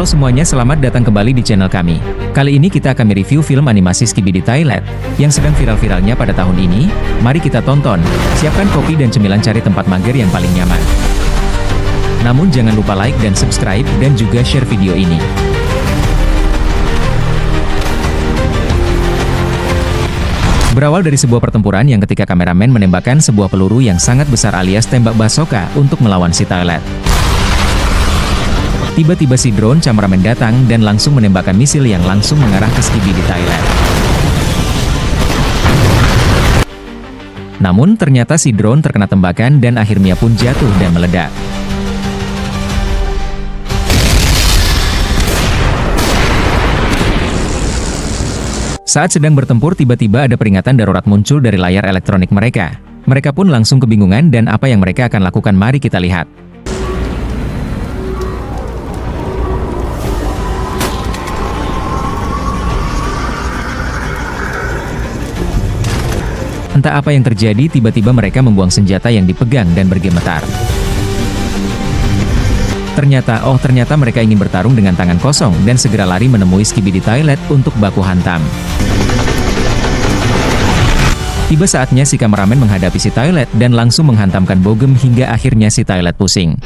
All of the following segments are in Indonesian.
Halo semuanya, selamat datang kembali di channel kami. Kali ini kita akan mereview film animasi Skibidi Toilet yang sedang viral-viralnya pada tahun ini. Mari kita tonton. Siapkan kopi dan cemilan, cari tempat mager yang paling nyaman. Namun jangan lupa like dan subscribe dan juga share video ini. Berawal dari sebuah pertempuran yang ketika kameramen menembakkan sebuah peluru yang sangat besar alias tembak bazooka untuk melawan si Toilet. Tiba-tiba si drone cameraman datang dan langsung menembakkan misil yang langsung mengarah ke Skibidi Toilet. Namun ternyata si drone terkena tembakan dan akhirnya pun jatuh dan meledak. Saat sedang bertempur, tiba-tiba ada peringatan darurat muncul dari layar elektronik mereka. Mereka pun langsung kebingungan dan apa yang mereka akan lakukan, mari kita lihat. Entah apa yang terjadi, tiba-tiba mereka membuang senjata yang dipegang dan bergemetar. Ternyata mereka ingin bertarung dengan tangan kosong dan segera lari menemui Skibidi Toilet untuk baku hantam. Tiba saatnya si kameramen menghadapi si Toilet dan langsung menghantamkan bogem hingga akhirnya si Toilet pusing.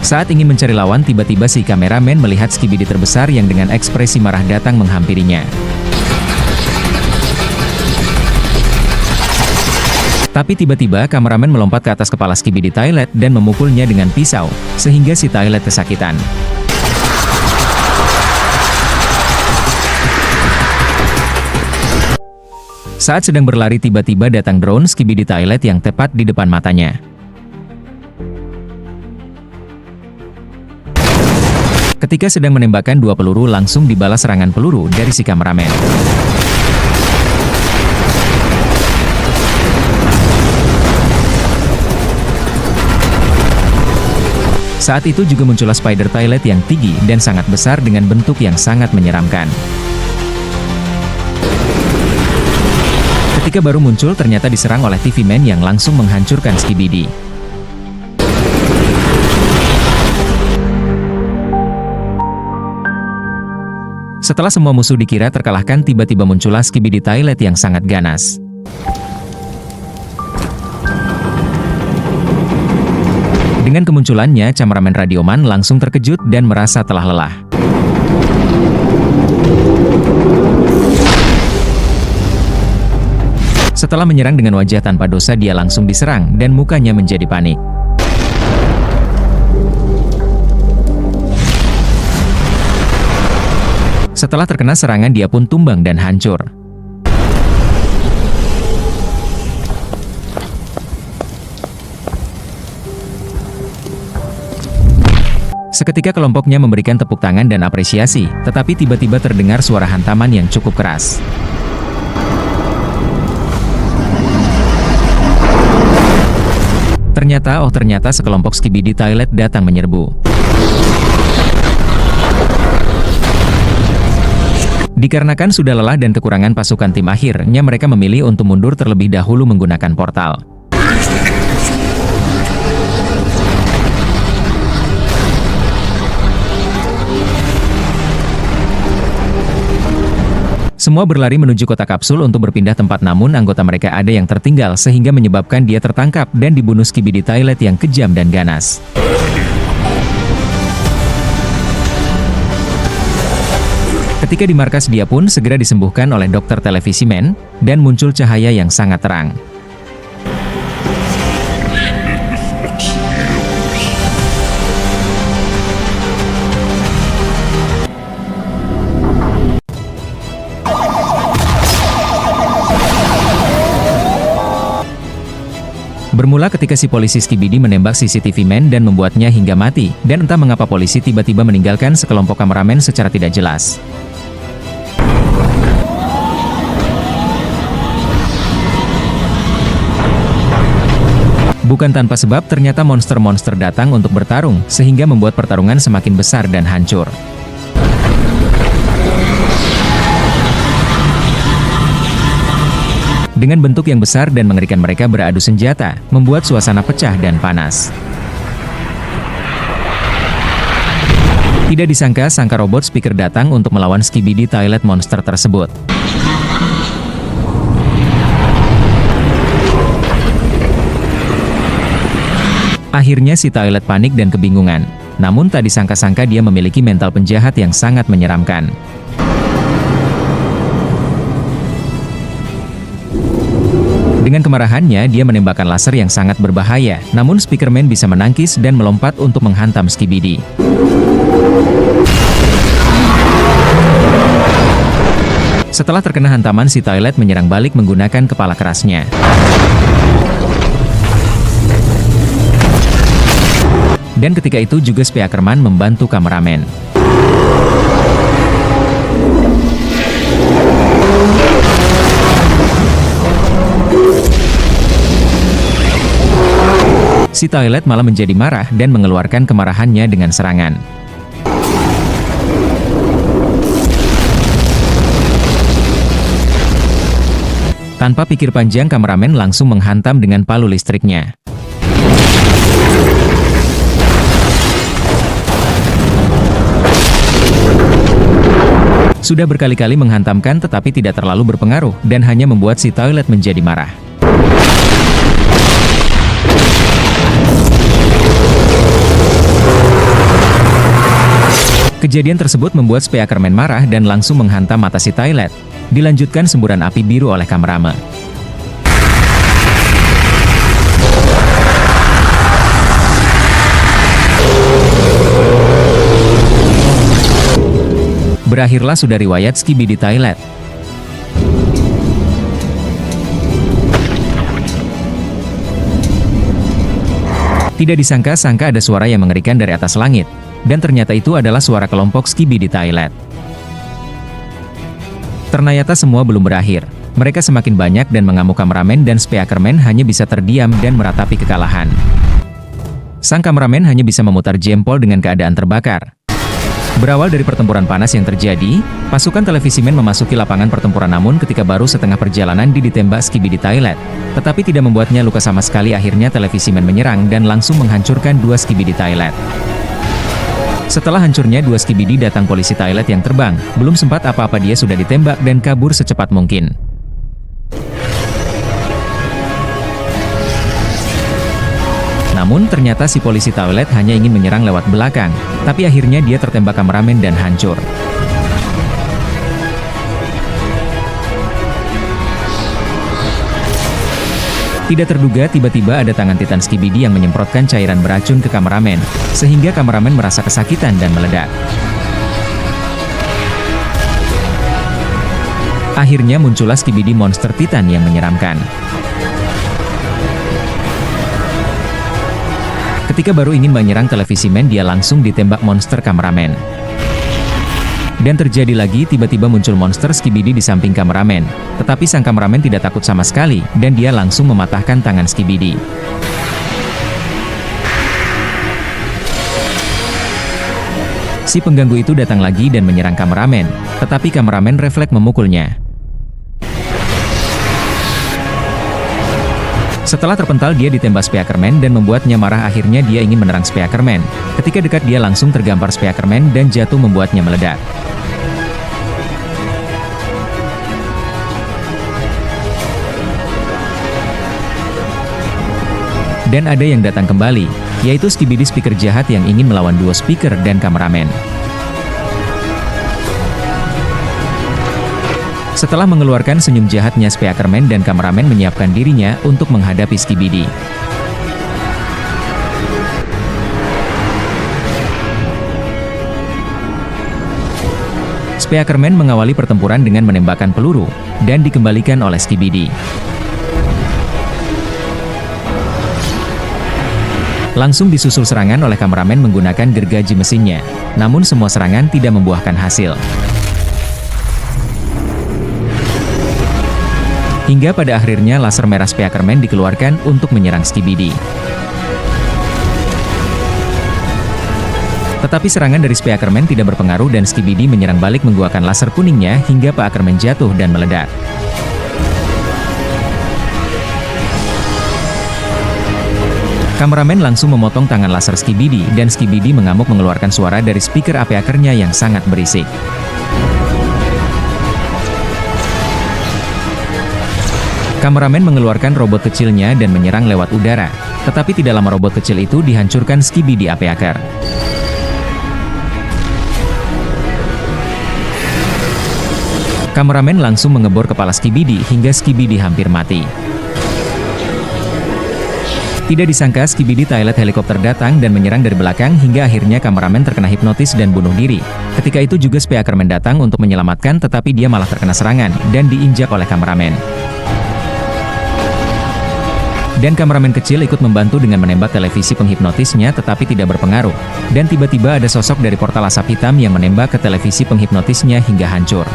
Saat ingin mencari lawan, tiba-tiba si kameramen melihat Skibidi terbesar yang dengan ekspresi marah datang menghampirinya. Tapi tiba-tiba kameramen melompat ke atas kepala Skibidi Toilet dan memukulnya dengan pisau, sehingga si Toilet kesakitan. Saat sedang berlari, tiba-tiba datang drone Skibidi Toilet yang tepat di depan matanya. Ketika sedang menembakkan dua peluru, langsung dibalas serangan peluru dari si kameramen. Saat itu juga muncullah Spider Toilet yang tinggi dan sangat besar dengan bentuk yang sangat menyeramkan. Ketika baru muncul, ternyata diserang oleh TV Man yang langsung menghancurkan Skibidi. Setelah semua musuh dikira terkalahkan, tiba-tiba muncullah Skibidi Toilet yang sangat ganas. Dengan kemunculannya, cameramen Radioman langsung terkejut dan merasa telah lelah. Setelah menyerang dengan wajah tanpa dosa, dia langsung diserang dan mukanya menjadi panik. Setelah terkena serangan, dia pun tumbang dan hancur. Seketika kelompoknya memberikan tepuk tangan dan apresiasi, tetapi tiba-tiba terdengar suara hantaman yang cukup keras. Ternyata sekelompok Skibidi Toilet datang menyerbu. Dikarenakan sudah lelah dan kekurangan pasukan tim, akhirnya mereka memilih untuk mundur terlebih dahulu menggunakan portal. Semua berlari menuju kota kapsul untuk berpindah tempat, namun anggota mereka ada yang tertinggal sehingga menyebabkan dia tertangkap dan dibunuh Skibidi Toilet yang kejam dan ganas. Ketika di markas, dia pun segera disembuhkan oleh Dokter Televisi Man dan muncul cahaya yang sangat terang. Bermula ketika si polisi Skibidi menembak CCTV Man dan membuatnya hingga mati, dan entah mengapa polisi tiba-tiba meninggalkan sekelompok kameramen secara tidak jelas. Bukan tanpa sebab, ternyata monster-monster datang untuk bertarung, sehingga membuat pertarungan semakin besar dan hancur. Dengan bentuk yang besar dan mengerikan, mereka beradu senjata, membuat suasana pecah dan panas. Tidak disangka, robot speaker datang untuk melawan Skibidi Toilet Monster tersebut. Akhirnya si Toilet panik dan kebingungan. Namun tak disangka-sangka dia memiliki mental penjahat yang sangat menyeramkan. Dengan kemarahannya, dia menembakkan laser yang sangat berbahaya, namun Speakerman bisa menangkis dan melompat untuk menghantam Skibidi. Setelah terkena hantaman, si Toilet menyerang balik menggunakan kepala kerasnya. Dan ketika itu juga Speakerman membantu kameramen. Si Toilet malah menjadi marah dan mengeluarkan kemarahannya dengan serangan. Tanpa pikir panjang, kameramen langsung menghantam dengan palu listriknya. Sudah berkali-kali menghantamkan tetapi tidak terlalu berpengaruh dan hanya membuat si Toilet menjadi marah. Kejadian tersebut membuat Speakerman marah dan langsung menghantam mata si Toilet. Dilanjutkan semburan api biru oleh kameramen. Berakhirlah sudah riwayat Skibidi Toilet. Tidak disangka-sangka ada suara yang mengerikan dari atas langit. Dan ternyata itu adalah suara kelompok Skibidi Toilet. Ternyata semua belum berakhir. Mereka semakin banyak dan mengamuk kameramen dan Speakerman hanya bisa terdiam dan meratapi kekalahan. Sang kameramen hanya bisa memutar jempol dengan keadaan terbakar. Berawal dari pertempuran panas yang terjadi, pasukan televisimen memasuki lapangan pertempuran namun ketika baru setengah perjalanan ditembak Skibidi Toilet. Tetapi tidak membuatnya luka sama sekali. Akhirnya televisimen menyerang dan langsung menghancurkan dua Skibidi Toilet. Setelah hancurnya dua Skibidi, datang polisi Toilet yang terbang. Belum sempat apa-apa dia sudah ditembak dan kabur secepat mungkin. Namun ternyata si polisi Toilet hanya ingin menyerang lewat belakang. Tapi akhirnya dia tertembak kameramen dan hancur. Tidak terduga tiba-tiba ada tangan Titan Skibidi yang menyemprotkan cairan beracun ke kameramen, sehingga kameramen merasa kesakitan dan meledak. Akhirnya muncullah Skibidi Monster Titan yang menyeramkan. Ketika baru ingin menyerang televisimen, dia langsung ditembak monster kameramen. Dan terjadi lagi, tiba-tiba muncul monster Skibidi di samping kameramen. Tetapi sang kameramen tidak takut sama sekali, dan dia langsung mematahkan tangan Skibidi. Si pengganggu itu datang lagi dan menyerang kameramen, tetapi kameramen refleks memukulnya. Setelah terpental, dia ditembak Speakerman dan membuatnya marah. Akhirnya dia ingin menyerang Speakerman. Ketika dekat, dia langsung tergampar Speakerman dan jatuh membuatnya meledak. Dan ada yang datang kembali, yaitu Skibidi speaker jahat yang ingin melawan duo speaker dan kameramen. Setelah mengeluarkan senyum jahatnya, Speakerman dan kameramen menyiapkan dirinya untuk menghadapi Skibidi. Speakerman mengawali pertempuran dengan menembakkan peluru, dan dikembalikan oleh Skibidi. Langsung disusul serangan oleh kameramen menggunakan gergaji mesinnya. Namun semua serangan tidak membuahkan hasil. Hingga pada akhirnya laser merah Speakerman dikeluarkan untuk menyerang Skibidi. Tetapi serangan dari Speakerman tidak berpengaruh dan Skibidi menyerang balik menggunakan laser kuningnya hingga Speakerman jatuh dan meledak. Kameramen langsung memotong tangan laser Skibidi dan Skibidi mengamuk mengeluarkan suara dari speaker apeakernya yang sangat berisik. Kameramen mengeluarkan robot kecilnya dan menyerang lewat udara, tetapi tidak lama robot kecil itu dihancurkan Skibidi apeaker. Kameramen langsung mengebor kepala Skibidi hingga Skibidi hampir mati. Tidak disangka Skibidi Toilet helikopter datang dan menyerang dari belakang hingga akhirnya kameramen terkena hipnotis dan bunuh diri. Ketika itu juga Speakerman datang untuk menyelamatkan tetapi dia malah terkena serangan dan diinjak oleh kameramen. Dan kameramen kecil ikut membantu dengan menembak televisi penghipnotisnya tetapi tidak berpengaruh. Dan tiba-tiba ada sosok dari portal asap hitam yang menembak ke televisi penghipnotisnya hingga hancur.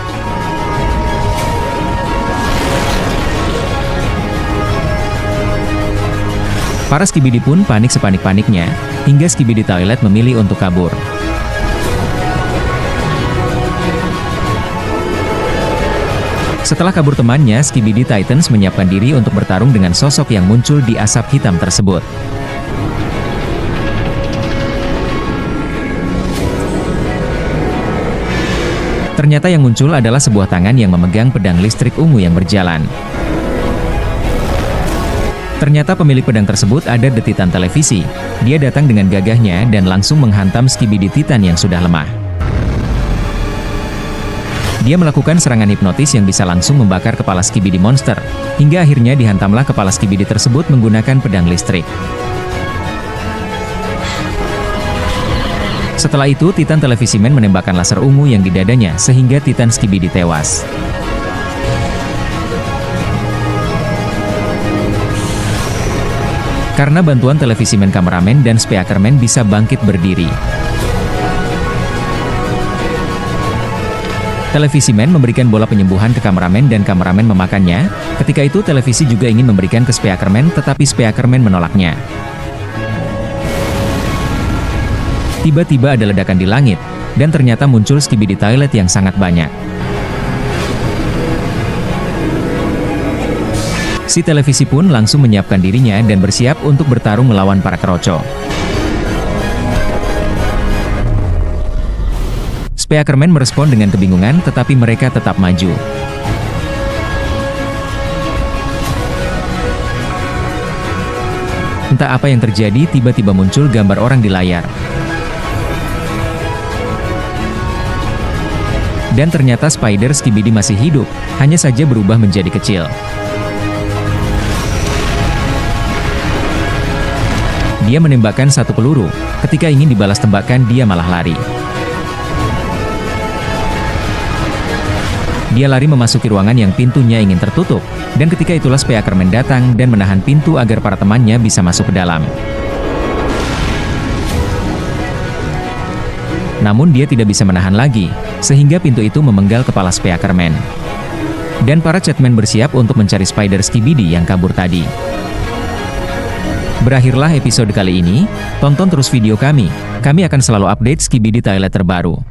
Para Skibidi pun panik sepanik-paniknya, hingga Skibidi Toilet memilih untuk kabur. Setelah kabur temannya, Skibidi Titans menyiapkan diri untuk bertarung dengan sosok yang muncul di asap hitam tersebut. Ternyata yang muncul adalah sebuah tangan yang memegang pedang listrik ungu yang berjalan. Ternyata pemilik pedang tersebut ada The Titan televisi. Dia datang dengan gagahnya dan langsung menghantam Skibidi Titan yang sudah lemah. Dia melakukan serangan hipnotis yang bisa langsung membakar kepala Skibidi monster, hingga akhirnya dihantamlah kepala Skibidi tersebut menggunakan pedang listrik. Setelah itu Titan Televisiman menembakkan laser ungu yang di dadanya sehingga Titan Skibidi tewas. Karena bantuan televisimen, kameramen dan Speakerman bisa bangkit berdiri. Televisimen memberikan bola penyembuhan ke kameramen dan kameramen memakannya. Ketika itu televisi juga ingin memberikan ke Speakerman tetapi Speakerman menolaknya. Tiba-tiba ada ledakan di langit, dan ternyata muncul Skibidi Toilet yang sangat banyak. Si televisi pun langsung menyiapkan dirinya dan bersiap untuk bertarung melawan para keroco. Speakerman merespon dengan kebingungan tetapi mereka tetap maju. Entah apa yang terjadi, tiba-tiba muncul gambar orang di layar. Dan ternyata Spider Skibidi masih hidup, hanya saja berubah menjadi kecil. Dia menembakkan satu peluru, ketika ingin dibalas tembakan dia malah lari. Dia lari memasuki ruangan yang pintunya ingin tertutup, dan ketika itulah Speakerman datang dan menahan pintu agar para temannya bisa masuk ke dalam. Namun dia tidak bisa menahan lagi, sehingga pintu itu memenggal kepala Speakerman. Dan para Chatman bersiap untuk mencari Spider Skibidi yang kabur tadi. Berakhirlah episode kali ini, tonton terus video kami akan selalu update Skibidi Toilet terbaru.